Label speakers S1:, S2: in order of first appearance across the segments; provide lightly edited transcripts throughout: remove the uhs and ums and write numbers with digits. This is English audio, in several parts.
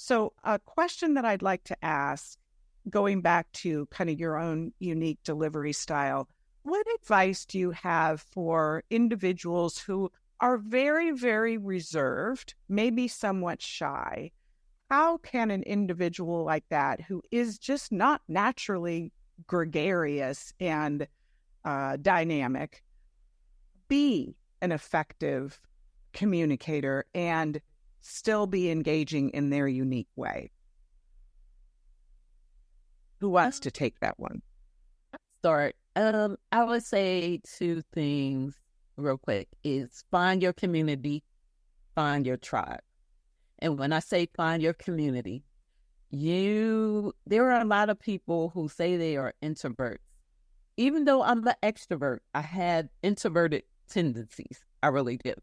S1: So a question that I'd like to ask, going back to kind of your own unique delivery style, what advice do you have for individuals who are very, very reserved, maybe somewhat shy? How can an individual like that, who is just not naturally gregarious and dynamic, be an effective communicator and still be engaging in their unique way? Who wants to take that one?
S2: Start. I would say two things real quick is find your community, find your tribe. And when I say find your community, there are a lot of people who say they are introverts. Even though I'm an extrovert, I had introverted tendencies. I really do.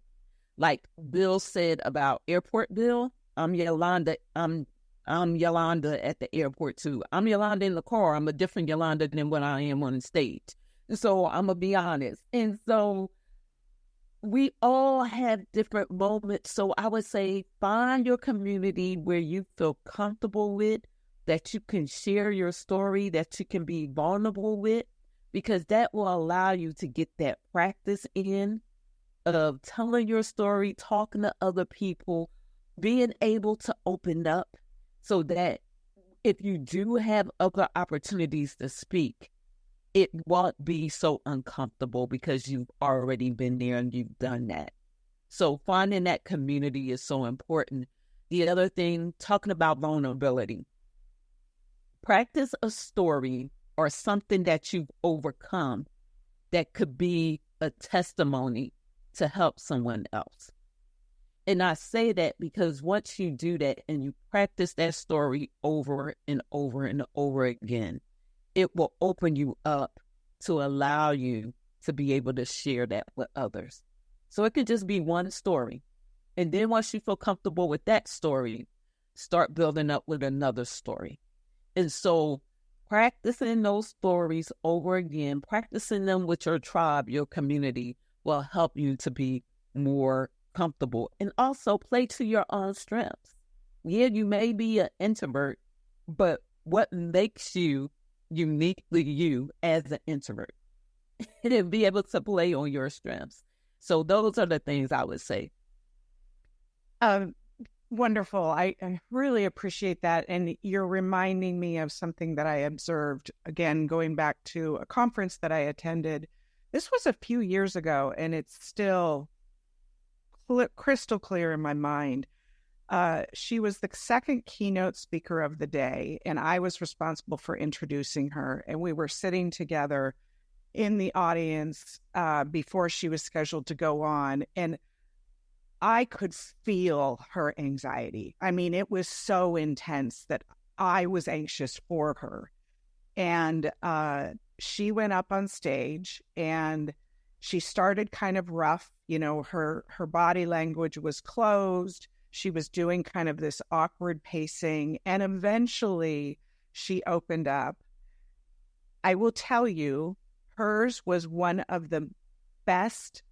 S2: Like Bill said about Airport Bill, I'm Yolanda at the airport too. I'm Yolanda in the car. I'm a different Yolanda than what I am on the stage. So I'm going to be honest. And so we all have different moments. So I would say find your community where you feel comfortable with, that you can share your story, that you can be vulnerable with, because that will allow you to get that practice in of telling your story, talking to other people, being able to open up so that if you do have other opportunities to speak, it won't be so uncomfortable because you've already been there and you've done that. So finding that community is so important. The other thing, talking about vulnerability. Practice a story or something that you've overcome that could be a testimony to help someone else. And I say that because once you do that and you practice that story over and over and over again, it will open you up to allow you to be able to share that with others. So it could just be one story. And then once you feel comfortable with that story, start building up with another story. And so practicing those stories over again, practicing them with your tribe, your community, will help you to be more comfortable. And also play to your own strengths. Yeah, you may be an introvert, but what makes you uniquely you as an introvert? And be able to play on your strengths. So those are the things I would say.
S1: Wonderful. I really appreciate that. And you're reminding me of something that I observed, again, going back to a conference that I attended. This was a few years ago, and it's still crystal clear in my mind. She was the second keynote speaker of the day, and I was responsible for introducing her. And we were sitting together in the audience before she was scheduled to go on. And I could feel her anxiety. I mean, it was so intense that I was anxious for her. And she went up on stage and she started kind of rough. You know, her body language was closed. She was doing kind of this awkward pacing. And eventually she opened up. I will tell you, hers was one of the best,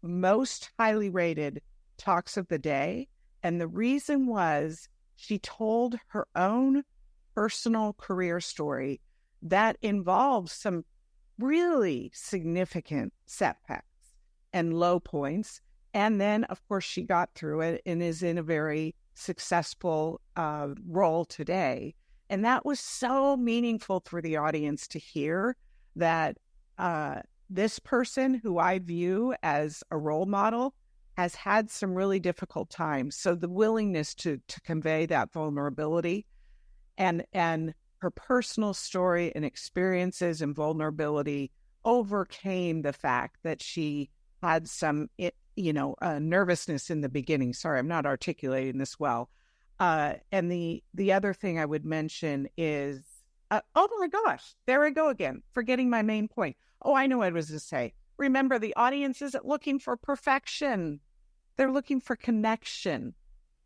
S1: most highly rated talks of the day. And the reason was she told her own personal career story that involves some really significant setbacks and low points. And then, of course, she got through it and is in a very successful role today. And that was so meaningful for the audience to hear that this person, who I view as a role model, has had some really difficult times. So the willingness to convey that vulnerability and her personal story and experiences and vulnerability overcame the fact that she had some, nervousness in the beginning. Sorry, I'm not articulating this well. And the other thing I would mention is, oh my gosh, there I go again, forgetting my main point. Oh, I know what I was to say. Remember, the audience isn't looking for perfection. They're looking for connection.